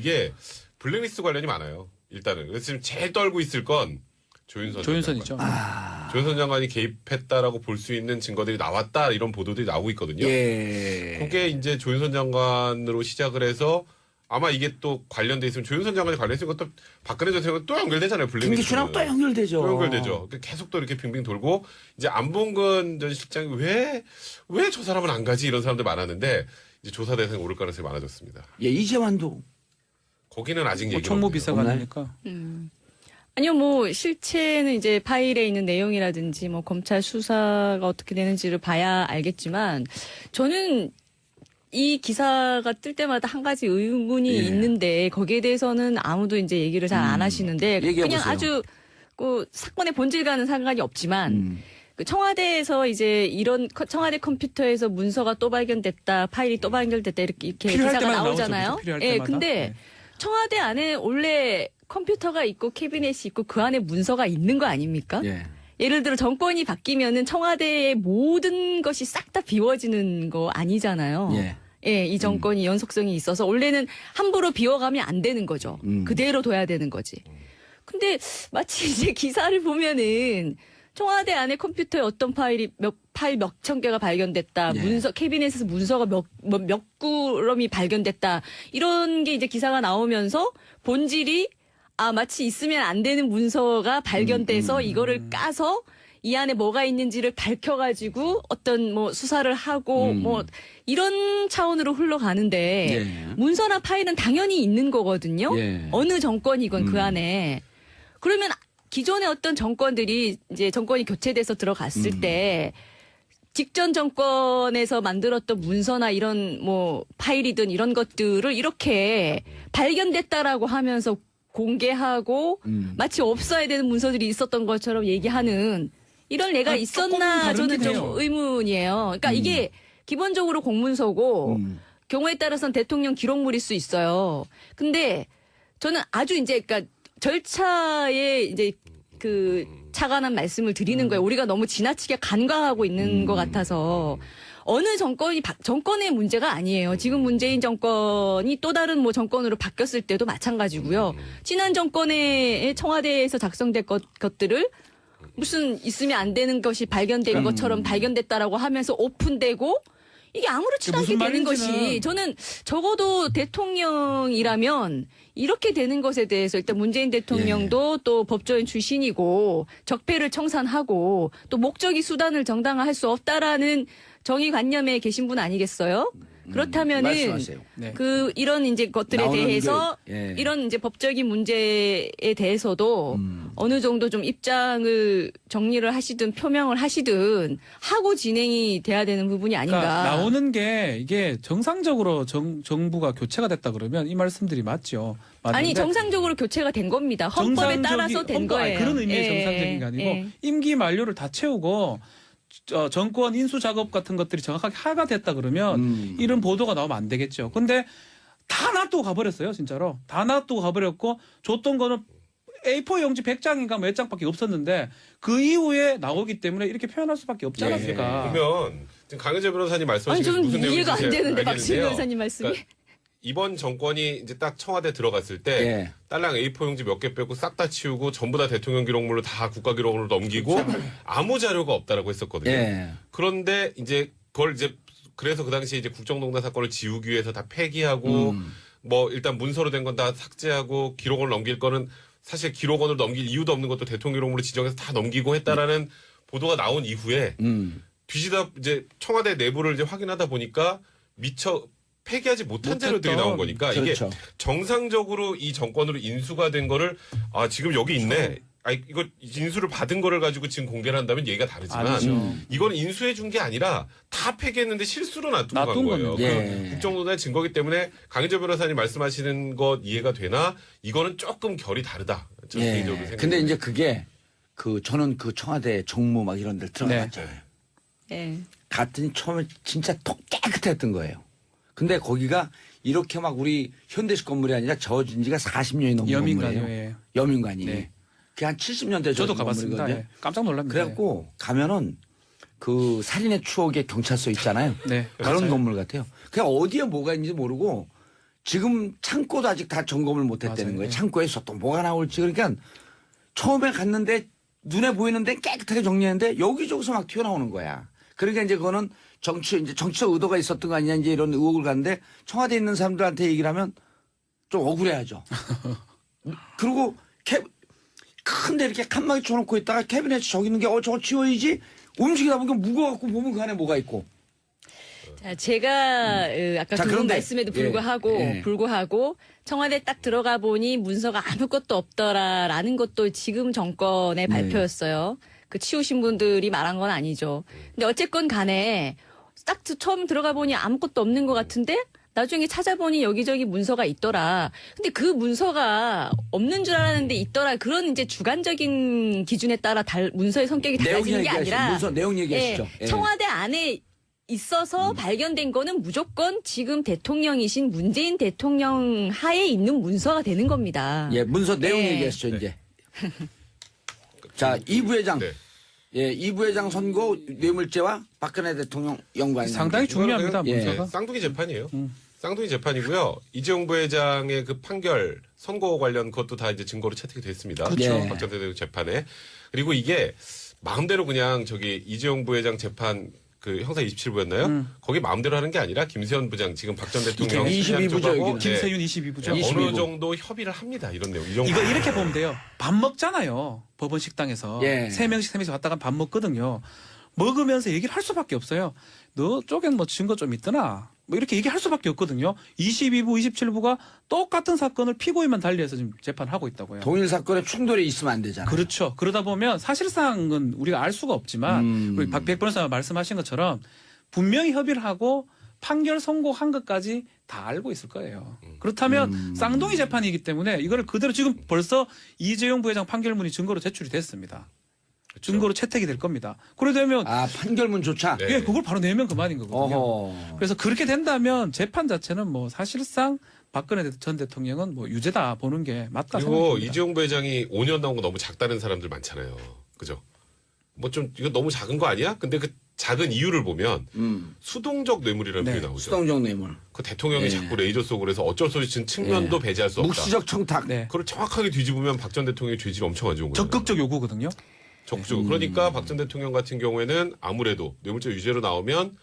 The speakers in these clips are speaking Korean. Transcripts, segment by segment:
이게 블랙리스트 관련이 많아요. 일단은. 그래서 지금 제일 떨고 있을 건 조윤선이죠. 조윤선 장관이 개입했다라고 볼 수 있는 증거들이 나왔다 이런 보도들이 나오고 있거든요. 예. 그게 이제 조윤선 장관으로 시작을 해서 아마 이게 또 관련돼 있으면 조윤선 장관이 관련돼 있는 것도 박근혜 전 대통령 또 연결되잖아요. 블랙리스트. 김기춘하고 또 연결되죠. 또 연결되죠. 계속 또 이렇게 빙빙 돌고 이제 안봉근 전 실장이 왜 저 사람은 안 가지 이런 사람들 많았는데 이제 조사 대상에 오를 가능성이 많아졌습니다. 예, 이재만도 거기는 아직 얘기가 총무비서가 아니니까. 아니요, 뭐 실체는 이제 파일에 있는 내용이라든지 뭐 검찰 수사가 어떻게 되는지를 봐야 알겠지만 저는 이 기사가 뜰 때마다 한 가지 의문이 있는데 거기에 대해서는 아무도 이제 얘기를 잘 안 하시는데 그냥 아주 그 사건의 본질과는 상관이 없지만 그 청와대에서 이제 이런 청와대 컴퓨터에서 문서가 또 발견됐다, 파일이 또 발견됐다 이렇게 기사가 나오잖아요. 예, 근데 청와대 안에 원래 컴퓨터가 있고 캐비넷이 있고 그 안에 문서가 있는 거 아닙니까? 예. 예를 들어 정권이 바뀌면은 청와대의 모든 것이 싹 다 비워지는 거 아니잖아요. 예. 예, 이 정권이 연속성이 있어서 원래는 함부로 비워가면 안 되는 거죠. 그대로 둬야 되는 거지. 근데 마치 이제 기사를 보면은 청와대 안에 컴퓨터에 어떤 파일 몇 천 개가 발견됐다. 예. 문서, 캐비넷에서 문서가 몇 구럼이 발견됐다. 이런 게 이제 기사가 나오면서 본질이 마치 있으면 안 되는 문서가 발견돼서 이거를 까서 이 안에 뭐가 있는지를 밝혀가지고 어떤 뭐 수사를 하고 뭐 이런 차원으로 흘러가는데 예. 문서나 파일은 당연히 있는 거거든요. 예. 어느 정권이건 그 안에. 그러면 기존의 어떤 정권들이 이제 정권이 교체돼서 들어갔을 때 직전 정권에서 만들었던 문서나 이런 뭐 파일이든 이런 것들을 이렇게 발견됐다라고 하면서 공개하고 마치 없어야 되는 문서들이 있었던 것처럼 얘기하는 이런 예가 있었나 저는 좀 의문이에요. 그러니까 이게 기본적으로 공문서고 경우에 따라서는 대통령 기록물일 수 있어요. 근데 저는 아주 이제 그러니까 절차에 이제 그 차관한 말씀을 드리는 거예요. 우리가 너무 지나치게 간과하고 있는 것 같아서 어느 정권의 문제가 아니에요. 지금 문재인 정권이 또 다른 뭐 정권으로 바뀌었을 때도 마찬가지고요. 지난 정권의 청와대에서 작성된 것들을 무슨 있으면 안 되는 것이 발견된 것처럼 발견됐다라고 하면서 오픈되고 이게 아무렇지도 않게 되는 것이 저는 적어도 대통령이라면 이렇게 되는 것에 대해서 일단 문재인 대통령도 또 법조인 출신이고 적폐를 청산하고 또 목적이 수단을 정당화할 수 없다라는 정의관념에 계신 분 아니겠어요? 그렇다면은 말씀하세요. 그 이런 이제 것들에 대해서 게, 이런 이제 법적인 문제에 대해서도 어느 정도 좀 입장을 정리를 하시든 표명을 하시든 하고 진행이 돼야 되는 부분이 아닌가. 그러니까 나오는 게 이게 정상적으로 정부가 교체가 됐다 그러면 이 말씀들이 맞죠. 아니 정상적으로 교체가 된 겁니다. 헌법에 따라서 된 거예요. 그런 의미의 정상적인 게 아니고 임기 만료를 다 채우고 정권 인수 작업 같은 것들이 정확하게 하가 됐다 그러면 이런 보도가 나오면 안 되겠죠. 근데 다 놔두고 가버렸어요, 진짜로. 다 놔두고 가버렸고 줬던 거는 A4 용지 100장인가 몇 장밖에 없었는데 그 이후에 나오기 때문에 이렇게 표현할 수밖에 없지 않았을까. 그러면 지금 강은재 변호사님 말씀하신 저는 무슨 내용인지 이해가 안 되는데 박지훈 알겠는데요. 변호사님 말씀이. 그러니까 이번 정권이 이제 딱 청와대 들어갔을 때 딸랑 A4 용지 몇 개 빼고 싹 다 치우고 전부 다 대통령 기록물로 다 국가 기록물로 넘기고 아무 자료가 없다라고 했었거든요. 그런데 이제 그걸 이제 그래서 그 당시에 이제 국정농단 사건을 지우기 위해서 다 폐기하고 뭐 일단 문서로 된 건 다 삭제하고 기록원을 넘길 거는 사실 기록원으로 넘길 이유도 없는 것도 대통령 기록물로 지정해서 다 넘기고 했다라는 보도가 나온 이후에 뒤지다 이제 청와대 내부를 이제 확인하다 보니까 미처 폐기하지 못한 자료들이 나온 거니까 이게 정상적으로 이 정권으로 인수가 된 거를 지금 여기 있네. 이거 인수를 받은 거를 가지고 지금 공개를 한다면 얘기가 다르지만 이건 인수해 준 게 아니라 다 폐기했는데 실수로 놔두고 간 거예요. 그 국정농단의 증거기 때문에 강희조 변호사님 말씀하시는 것 이해가 되나 이거는 조금 결이 다르다. 저는 개인적으로 생각합니다. 근데 이제 그게 저는 그 청와대 정무 막 이런 데 들어갔잖아요. 갔더니 처음에 진짜 깨끗했던 거예요. 근데 거기가 이렇게 막 우리 현대식 건물이 아니라 저어진 지가 40년이 넘은 건물이에요. 여민관이. 그게 한 70년대 저도 가봤습니다. 깜짝 놀랍니다. 그래갖고 가면은 그 살인의 추억의 경찰서 있잖아요. 그런 건물 같아요. 그냥 어디에 뭐가 있는지 모르고 지금 창고도 아직 다 점검을 못 했다는 맞아요. 거예요. 네. 창고에서 또 뭐가 나올지. 그러니까 처음에 갔는데 눈에 보이는데 깨끗하게 정리했는데 여기저기서 막 튀어나오는 거야. 그러니까 이제 그거는 정치적 의도가 있었던 거 아니냐 이제 이런 의혹을 갖는데 청와대에 있는 사람들한테 얘기를 하면 좀 억울해하죠. 그리고 큰데 이렇게 칸막이 쳐놓고 있다가 캐비넷에 저기 있는 게 저거 치워야지 움직이다 보니까 무거워갖고 보면 그 안에 뭐가 있고. 자, 제가 아까 자, 두 분 그런데, 말씀에도 예, 불구하고 청와대 딱 들어가 보니 문서가 아무것도 없더라라는 것도 지금 정권의 발표였어요. 그 치우신 분들이 말한 건 아니죠. 근데 어쨌건 간에 딱 처음 들어가 보니 아무것도 없는 것 같은데 나중에 찾아보니 여기저기 문서가 있더라. 근데 그 문서가 없는 줄 알았는데 있더라. 그런 이제 주관적인 기준에 따라 문서의 성격이 달라지는 게 아니라 문서 내용 얘기하시죠. 예, 청와대 안에 있어서 발견된 거는 무조건 지금 대통령이신 문재인 대통령 하에 있는 문서가 되는 겁니다. 예, 문서 내용 예. 얘기하시죠, 이제. 자, 이 부회장. 네. 예, 이 부회장 선고 뇌물죄와 박근혜 대통령 연관이 상당히 중요합니다. 예. 문서가. 쌍둥이 재판이에요. 쌍둥이 재판이고요. 이재용 부회장의 그 판결 선고 관련 그것도 다 이제 증거로 채택이 됐습니다. 그렇죠. 예. 박 전 대통령 재판에. 그리고 이게 마음대로 그냥 저기 이재용 부회장 재판 그 형사 27부였나요? 거기 마음대로 하는 게 아니라 김세현 부장 지금 박 전 대통령 22 부죠, 쪽하고 여기는. 김세윤 22부죠. 어느 22부. 정도 협의를 합니다. 이런 내용. 이 정도. 이거 이렇게 보면 돼요. 밥 먹잖아요. 법원 식당에서. 예. 3명씩 왔다가 밥 먹거든요. 먹으면서 얘기를 할 수밖에 없어요. 너 쪽엔 뭐 증거 좀 있더나. 뭐 이렇게 얘기할 수밖에 없거든요. 22부, 27부가 똑같은 사건을 피고인만 달리해서 지금 재판하고 있다고요. 동일 사건에 충돌이 있으면 안 되잖아요. 그렇죠. 그러다 보면 사실상은 우리가 알 수가 없지만 우리 박백 변호사가 말씀하신 것처럼 분명히 협의를 하고 판결 선고한 것까지 다 알고 있을 거예요. 그렇다면 쌍둥이 재판이기 때문에 이거를 그대로 지금 벌써 이재용 부회장 판결문이 증거로 제출이 됐습니다. 증거로 채택이 될 겁니다. 그래 되면 판결문조차. 네. 예, 그걸 바로 내면 그만인 거거든요. 어허. 그래서 그렇게 된다면 재판 자체는 뭐 사실상 박근혜 전 대통령은 뭐 유죄다 보는 게 맞다 그리고 생각합니다. 이재용 부회장이 5년 나온 거 너무 작다는 사람들 많잖아요. 그죠? 뭐 좀 이거 너무 작은 거 아니야? 근데 그 작은 이유를 보면 수동적 뇌물이라는 네. 표현이 나오죠. 수동적 뇌물. 그 대통령이 예. 자꾸 레이저 쏘고 해서 어쩔 수 없이 측면도 배제할 수 없다. 묵시적 청탁. 네. 그걸 정확하게 뒤집으면 박 전 대통령의 죄질이 엄청 안 좋은 거예요. 적극적 요구거든요. 적극적으로. 그러니까 박 전 대통령 같은 경우에는 아무래도 뇌물죄 유죄로 나오면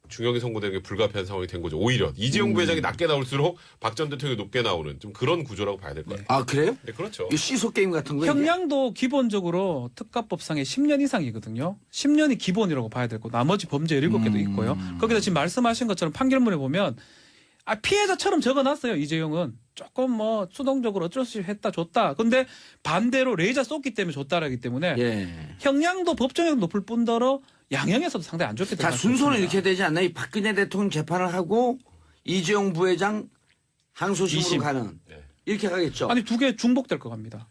중형이 선고되는 게 불가피한 상황이 된 거죠. 오히려 이재용 부회장이 낮게 나올수록 박 전 대통령이 높게 나오는 좀 그런 구조라고 봐야 될 거예요. 아, 그래요? 네, 그렇죠. 이 시소 게임 같은 거. 형량도 기본적으로 특가법상에 10년 이상이거든요. 10년이 기본이라고 봐야 되고 나머지 범죄 17개도 있고요. 거기다 지금 말씀하신 것처럼 판결문에 보면 피해자처럼 적어놨어요. 이재용은 조금 뭐 수동적으로 어쩔 수 없이 했다 줬다. 근데 반대로 레이저 쏟기 때문에 줬다라기 때문에 예. 형량도 법정에서 높을 뿐더러 양형에서도 상당히 안 좋게 자, 될것 순서는 같습니다. 이렇게 되지 않나요? 이 박근혜 대통령 재판을 하고 이재용 부회장 항소심으로 20. 가는. 네. 이렇게 가겠죠. 아니 두 개 중복될 것 같습니다.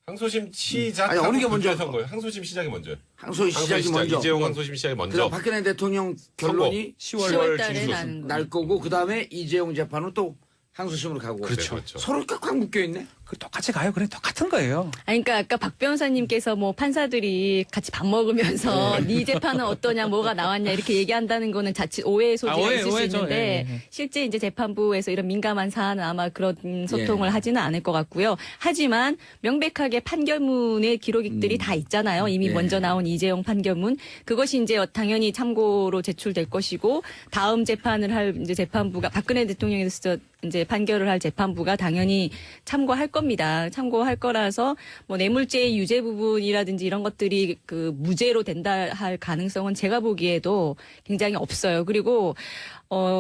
항소심 시작. 아니, 어느 게 먼저 선 거예요? 항소심 시작이 먼저요. 항소 시작이 시작. 먼저. 이재용 항소심 시작이 먼저. 그다음 박근혜 대통령 결론이 10월 달에 중순. 나는 거. 날 거고 그다음에 이재용 재판은 또 항소심으로 가고. 그렇죠. 그렇죠. 서로 꽉꽉 묶여 있네. 그 똑같이 가요. 그래 똑같은 거예요. 아니, 그러니까 아까 박 변호사님께서 뭐 판사들이 같이 밥 먹으면서 네 재판은 어떠냐, 뭐가 나왔냐 이렇게 얘기한다는 거는 자칫 오해의 소지가 오해, 있을 수 오해죠. 있는데 예, 예. 실제 이제 재판부에서 이런 민감한 사안은 아마 그런 소통을 하지는 않을 것 같고요. 하지만 명백하게 판결문의 기록들이 다 있잖아요. 이미 예. 먼저 나온 이재용 판결문. 그것이 이제 당연히 참고로 제출될 것이고 다음 재판을 할 이제 재판부가 박근혜 대통령에서 이제 판결을 할 재판부가 당연히 참고할 겁니다. 참고할 거라서 뭐 뇌물죄의 유죄 부분이라든지 이런 것들이 그 무죄로 된다 할 가능성은 제가 보기에도 굉장히 없어요. 그리고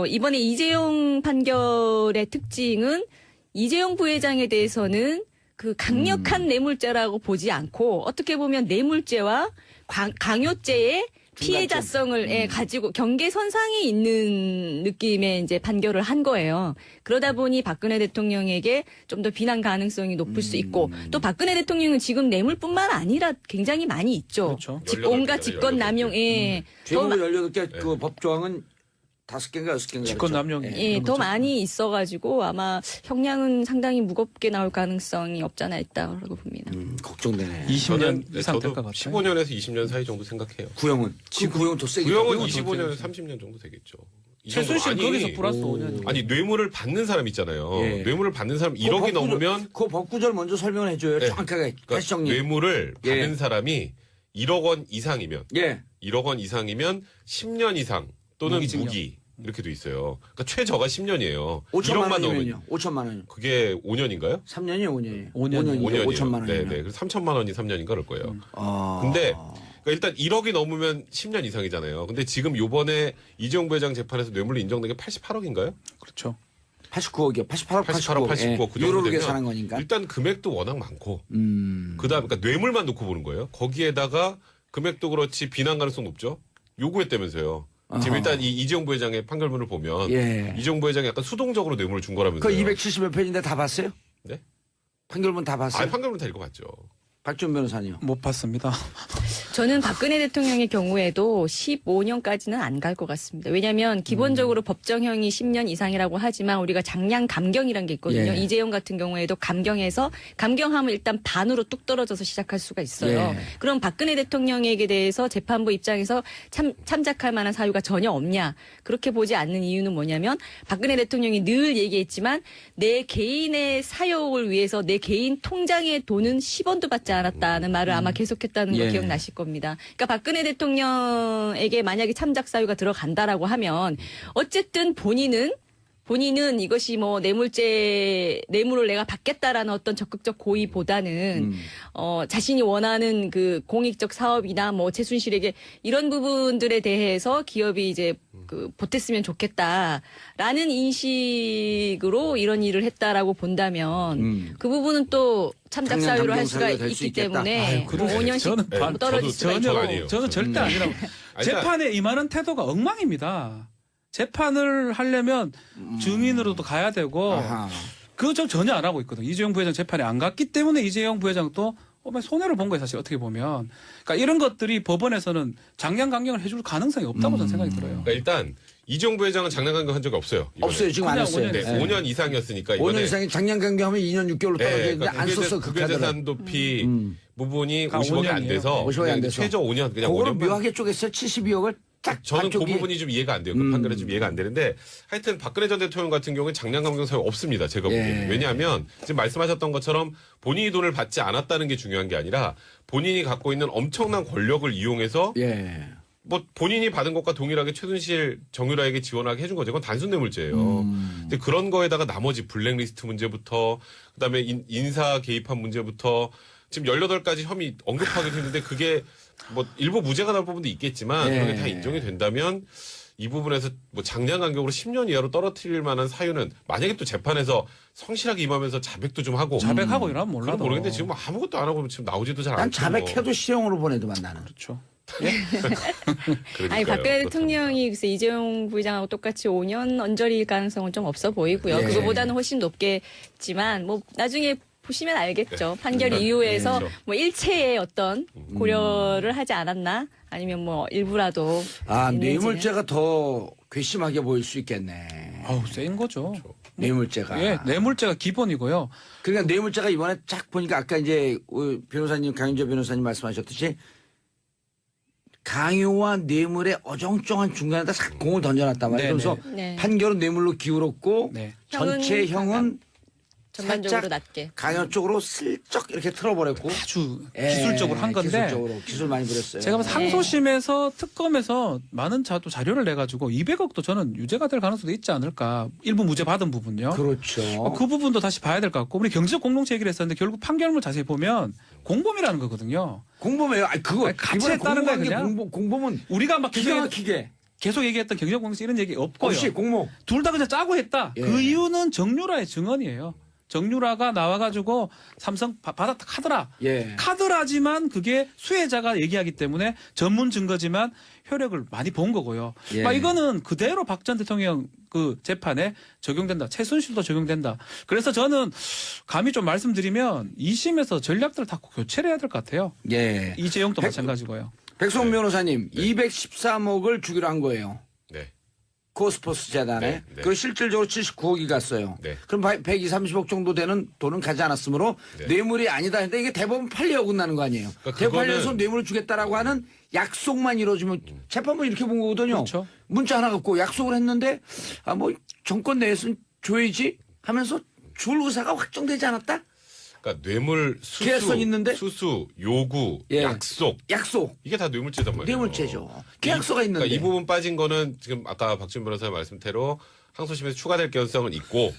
이번에 이재용 판결의 특징은 이재용 부회장에 대해서는 그 강력한 뇌물죄라고 보지 않고 어떻게 보면 뇌물죄와 강요죄의 피해자성을 가지고 경계선상에 있는 느낌의 이제 판결을 한 거예요. 그러다 보니 박근혜 대통령에게 좀 더 비난 가능성이 높을 수 있고 또 박근혜 대통령은 지금 뇌물뿐만 아니라 굉장히 많이 있죠. 그렇죠. 온갖 직권 남용, 죄목이 18개 그 법조항은 5개인가 6개인가. 직권 남용. 더 많이 있어가지고 아마 형량은 상당히 무겁게 나올 가능성이 없잖아 있다고 봅니다. 걱정되네. 20년 이상 될 저도 것 같아요. 15년에서 20년 사이 정도 생각해요. 구형은. 지금 구형은 더 세게. 구형은 구형은 더 25년, 세겠죠. 30년 정도 되겠죠. 이 정도 최순실 아니, 거기서 플러스 5년. 아니 뇌물을 받는 사람 있잖아요. 예. 뇌물을 받는 사람 1억이 넘으면 그 법구절 먼저 설명을 해줘요. 네. 정확하게. 그러니까 정리. 뇌물을 예. 받은 사람이 1억 원 이상이면 예. 1억 원 이상이면 10년 이상 또는 무기징역. 무기 이렇게 돼 있어요. 그러니까 최저가 10년이에요. 5천만 1억만 넘으면 원이면요. 5천만 원. 그게 5년인가요? 3년이 5년이에요. 5년이요. 5년이요. 5천만 원이면. 네. 그래서 3천만 원이 3년인가 그럴 거예요. 아. 근데 그러니까 일단 1억이 넘으면 10년 이상이잖아요. 근데 지금 요번에 이재용 부회장 재판에서 뇌물로 인정된 게 88억인가요? 그렇죠. 89억이요. 88억, 88억, 89억 그 정도 유로로 되면 계산한 거니까. 일단 금액도 워낙 많고 그다음에 그러니까 뇌물만 놓고 보는 거예요. 거기에다가 금액도 그렇지 비난 가능성 높죠. 요구했다면서요. 지금 어허. 일단 이 이재용 부회장의 판결문을 보면 예. 이재용 부회장이 약간 수동적으로 뇌물을 준 거라면서요. 그 270몇 페이지인데 다 봤어요? 네? 판결문 다 봤어요? 아, 판결문 다 읽어봤죠. 박준 변호사님요. 못 봤습니다. 저는 박근혜 대통령의 경우에도 15년까지는 안 갈 것 같습니다. 왜냐하면 기본적으로 법정형이 10년 이상이라고 하지만 우리가 장량 감경이라는 게 있거든요. 예. 이재용 같은 경우에도 감경해서 감경하면 일단 반으로 뚝 떨어져서 시작할 수가 있어요. 예. 그럼 박근혜 대통령에게 대해서 재판부 입장에서 참작할 만한 사유가 전혀 없냐. 그렇게 보지 않는 이유는 뭐냐면 박근혜 대통령이 늘 얘기했지만 내 개인의 사욕을 위해서 내 개인 통장에 돈은 10원도 받지 않았다는 말을 아마 계속했다는 거 예. 기억나실 겁니다. 그러니까 박근혜 대통령에게 만약에 참작 사유가 들어간다라고 하면 어쨌든 본인은 이것이 뭐 뇌물을 내가 받겠다라는 어떤 적극적 고의보다는 자신이 원하는 그 공익적 사업이나 뭐 최순실에게 이런 부분들에 대해서 기업이 이제 그 보탰으면 좋겠다라는 인식으로 이런 일을 했다라고 본다면 그 부분은 또 참작 장량 사유로 할 감경 수가 사유가 될수 있기 있겠다. 때문에 아유, 뭐 그러세요. 5년씩 저는 네, 떨어질 저도 수가 전혀 있고 아니에요. 저는 절대 아니라고. 아니, 재판에 임하는 태도가 엉망입니다. 재판을 하려면 증인으로도 가야 되고 아하. 그거 좀 전혀 안 하고 있거든요. 이재용 부회장 재판에 안 갔기 때문에 이재용 부회장도 손해를 본 거예요. 사실 어떻게 보면. 그러니까 이런 것들이 법원에서는 장량 강경을 해줄 가능성이 없다고 저는 생각이 들어요. 그러니까 일단 이재용 부회장은 장량 감경 한 적이 없어요. 이번에. 없어요. 지금 안 그냥 했어요. 5년 네, 네. 5년 이상이었으니까 5년 이번에 이상이 작년 강경하면 2년 6개월로 떨어지는데 그러니까 안 썼어. 그 카드를. 국외재산 도피 부분이 그러니까 50억이 안 5년이에요. 돼서 50억이 안 그냥 돼서. 최저 5년 그냥 그거를 5년만 묘하게 쪼갰어요. 72억을 딱 저는 그 반쪽이. 부분이 좀 이해가 안 돼요. 그 판결이 좀 이해가 안 되는데 하여튼 박근혜 전 대통령 같은 경우는 장량 감경 사유 없습니다. 제가 보기에는. 예. 왜냐하면 지금 말씀하셨던 것처럼 본인이 돈을 받지 않았다는 게 중요한 게 아니라 본인이 갖고 있는 엄청난 권력을 이용해서 예. 뭐 본인이 받은 것과 동일하게 최순실 정유라에게 지원하게 해준 거죠. 그건 단순 뇌물죄예요. 근데 그런 거에다가 나머지 블랙리스트 문제부터 그다음에 인사 개입한 문제부터 지금 18가지 혐의 언급하기도 했는데 그게 뭐 일부 무죄가 나올 부분도 있겠지만 예. 그게 다 인정이 된다면 이 부분에서 뭐 장량 간격으로 10년 이하로 떨어뜨릴 만한 사유는 만약에 또 재판에서 성실하게 임하면서 자백도 좀 하고 자백하고 이러면 그건 몰라도. 모르겠는데 지금 아무것도 안 하고 지금 나오지도 잘 난 않고 자백해도 실형으로 보내도만 나는. 그렇죠. 아니 박근혜 대통령이 글쎄 이재용 부회장하고 똑같이 5년 언저리일 가능성은 좀 없어 보이고요. 예. 그거보다는 훨씬 높겠지만 뭐 나중에 보시면 알겠죠. 판결 이후에서 그렇죠. 뭐 일체의 어떤 고려를 하지 않았나 아니면 뭐 일부라도 아, 있는지는. 뇌물죄가 더 괘씸하게 보일 수 있겠네. 아우 센 거죠. 뇌물죄가. 예, 뇌물죄가 기본이고요. 그러니까 뇌물죄가 이번에 쫙 보니까 아까 이제 변호사님, 강윤재 변호사님 말씀하셨듯이 강요와 뇌물의 어정쩡한 중간에다 싹 공을 던져놨단 말이에요. 네네. 그래서 네. 판결은 뇌물로 기울었고 네. 전체 형은 전반적으로 살짝 낮게. 강요 쪽으로 슬쩍 이렇게 틀어버렸고 아주 예, 기술적으로 한 건데 기술적으로 기술 많이 부렸어요. 제가 봐서 항소심에서 특검에서 많은 자료를 내가지고 200억도 저는 유죄가 될 가능성도 있지 않을까. 일부 무죄 받은 부분요. 그렇죠. 그 부분도 다시 봐야 될 것 같고 우리 경제적 공동체 얘기를 했었는데 결국 판결문 자세히 보면 공범이라는 거거든요. 공범이에요. 아니 그거 아니, 같이 이번에 했다는 공범한 거야, 게 그냥. 공범은 우리가 막 기가 막히게 계속 얘기했던 경제적 공동체 이런 얘기 없고요. 없이 공모. 둘 다 그냥 짜고 했다. 예. 그 이유는 정유라의 증언이에요. 정유라가 나와가지고 삼성 받았다 카더라. 예. 카더라지만 그게 수혜자가 얘기하기 때문에 전문 증거지만 효력을 많이 본 거고요. 예. 이거는 그대로 박 전 대통령 그 재판에 적용된다. 최순실도 적용된다. 그래서 저는 감히 좀 말씀드리면 2심에서 전략들을 다 교체를 해야 될 것 같아요. 예. 이재용도 마찬가지고요. 백성 변호사님 213억을 주기로 한 거예요. 네. 코스포스 재단에. 네, 네. 그 실질적으로 79억이 갔어요. 네. 그럼 130억 정도 되는 돈은 가지 않았으므로 네. 뇌물이 아니다 했는데 이게 대법원 판례 어긋나는 거 아니에요. 그러니까 대법원에서 그거는 뇌물을 주겠다라고 하는 약속만 이루어지면 재판부 이렇게 본 거거든요. 그렇죠. 문자 하나 갖고 약속을 했는데 뭐 정권 내에서는 줘야지 하면서 줄 의사가 확정되지 않았다? 그러니까 뇌물, 계약성 있는데? 수수, 요구, 예. 약속 이게 다 뇌물죄단 말이에요. 뇌물죄죠. 계약서가 있는데. 그러니까 이 부분 빠진 거는 지금 아까 박지원 변호사 말씀대로 항소심에서 추가될 가능성은 있고.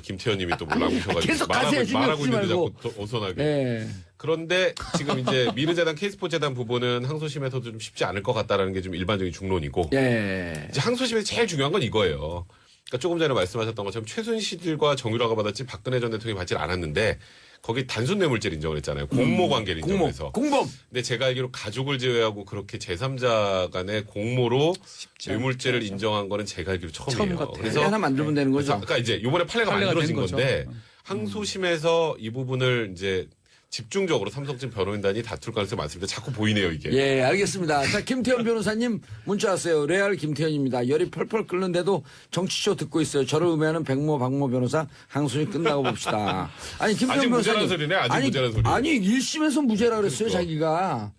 김태현님이 또 몰라보셔가지고 계속 가세요. 말하고 있는데 말고. 자꾸 어선하게. 네. 그런데 지금 이제 미르재단, 케이스포재단 부분은 항소심에서도 좀 쉽지 않을 것 같다라는 게 좀 일반적인 중론이고. 예. 이제 항소심에서 제일 중요한 건 이거예요. 그러니까 조금 전에 말씀하셨던 것처럼 최순실과 정유라가 받았지 박근혜 전 대통령이 받지 않았는데 거기 단순 뇌물죄를 인정을 했잖아요. 공모 관계를 인정해서. 공범. 근데 제가 알기로 가족을 제외하고 그렇게 제3자 간의 공모로 뇌물죄를 인정한 거는 제가 알기로 처음이에요. 처음 같아요. 그래서 하나 만들면 되는 거죠. 그러니까 이제 이번에 판례가 만들어진 된 거죠. 건데 항소심에서 이 부분을 이제 집중적으로 삼성증 변호인단이 다툴 가능성이 많습니다. 자꾸 보이네요, 이게. 예, 알겠습니다. 자, 김태현 변호사님 문자 왔어요. 레알 김태현입니다. 열이 펄펄 끓는데도 정치쇼 듣고 있어요. 저를 의미하는 박모 변호사 항소심 끝나고 봅시다. 아니, 김태현 아직 변호사님. 무죄라는 소리네, 아직 무죄라는 소리. 아니, 1심에서 무죄라 그랬어요, 자기가.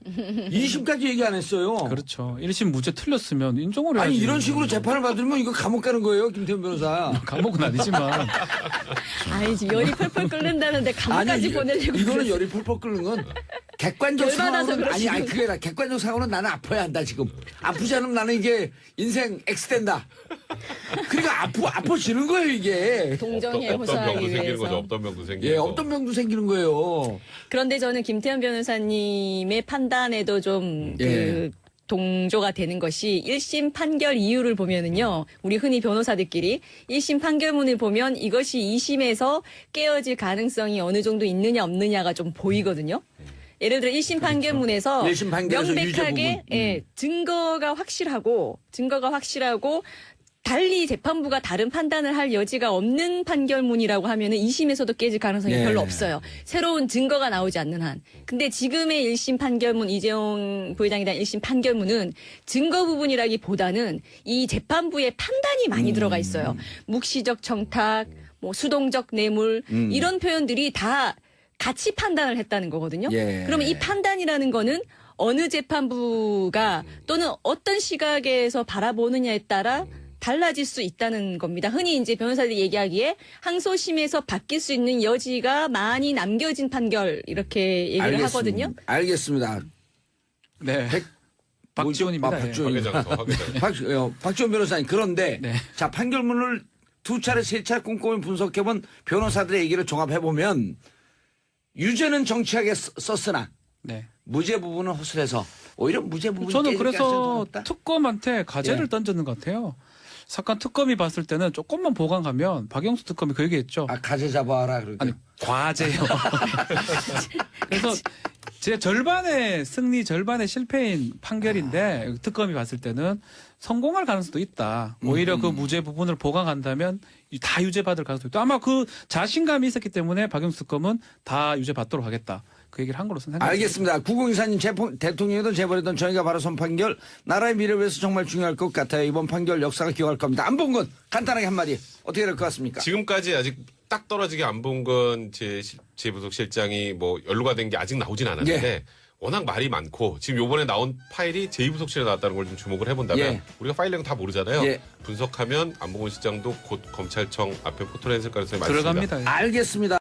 2심까지 얘기 안 했어요. 그렇죠. 1심 무죄 틀렸으면 인정을 해야지. 아니, 이런 식으로 재판을 받으면 이거 감옥 가는 거예요, 김태현 변호사. 감옥은 아니지만. 아니지 열이 펄펄 끓는다는데 감옥까지 보내려고. 이거는 열이 펄펄 끓는 건 객관적 열받아서 상황은 그러시는 아니 그게 아니라 객관적 상황은 나는 아파야 한다 지금. 아프지 않으면 나는 이게 인생 X된다. 그러니까 아파지는 거예요 이게. 동정에 없던 호소하기 병도 생기는 거죠. 위해서. 없던 병도 생기는 예, 거. 없던 병도 생기는 거예요. 그런데 저는 김태현 변호사님의 판단에도 좀 예. 동조가 되는 것이 1심 판결 이유를 보면은요. 우리 흔히 변호사들끼리 1심 판결문을 보면 이것이 2심에서 깨어질 가능성이 어느 정도 있느냐 없느냐가 좀 보이거든요. 예를 들어 1심 판결문에서 1심 판결에서 유죄 명백하게 부분. 증거가 확실하고 달리 재판부가 다른 판단을 할 여지가 없는 판결문이라고 하면은 2심에서도 깨질 가능성이 예. 별로 없어요. 새로운 증거가 나오지 않는 한. 근데 지금의 1심 판결문, 이재용 부회장에 대한 1심 판결문은 증거 부분이라기보다는 이 재판부의 판단이 많이 들어가 있어요. 묵시적 청탁, 뭐 수동적 뇌물 이런 표현들이 다 같이 판단을 했다는 거거든요. 예. 그러면 이 판단이라는 거는 어느 재판부가 또는 어떤 시각에서 바라보느냐에 따라 달라질 수 있다는 겁니다. 흔히 이제 변호사들이 얘기하기에 항소심에서 바뀔 수 있는 여지가 많이 남겨진 판결 이렇게 얘기를 하거든요. 알겠습니다. 네. 박지원입니다. 박지원 변호사님 그런데 네. 자 판결문을 두 차례 세 차례 꼼꼼히 분석해본 변호사들의 얘기를 종합해보면 유죄는 정치하게 썼으나 네. 무죄 부분은 허술해서 오히려 무죄 부분이 저는 깨질 그래서 가능성이 높다? 특검한테 과제를 예. 던졌는 것 같아요. 사건 특검이 봤을 때는 조금만 보강하면 박영수 특검이 그 얘기했죠. 가재 잡아와라 그러게. 아니 과제요. 그래서 제 절반의 승리 절반의 실패인 판결인데 특검이 봤을 때는 성공할 가능성도 있다. 오히려 그 무죄 부분을 보강한다면 다 유죄 받을 가능성도 있다. 아마 그 자신감이 있었기 때문에 박영수 특검은 다 유죄 받도록 하겠다. 그 얘기를 한 거로서 생각합니다. 알겠습니다. 9024님 대통령이든 재벌이든 저희가 바로 선 판결 나라의 미래를 위해서 정말 중요할 것 같아요. 이번 판결 역사가 기억할 겁니다. 안 본 건 간단하게 한마디 어떻게 될 것 같습니까? 지금까지 아직 딱 떨어지게 안 본 건 제 부속 실장이 뭐 연루가 된 게 아직 나오진 않았는데 예. 워낙 말이 많고 지금 요번에 나온 파일이 제2부속실에 나왔다는 걸 좀 주목을 해본다면 예. 우리가 파일 내용 다 모르잖아요. 예. 분석하면 안봉근 실장도 곧 검찰청 앞에 포토를 했을 가능성이 많습니다. 들어갑니다. 알겠습니다.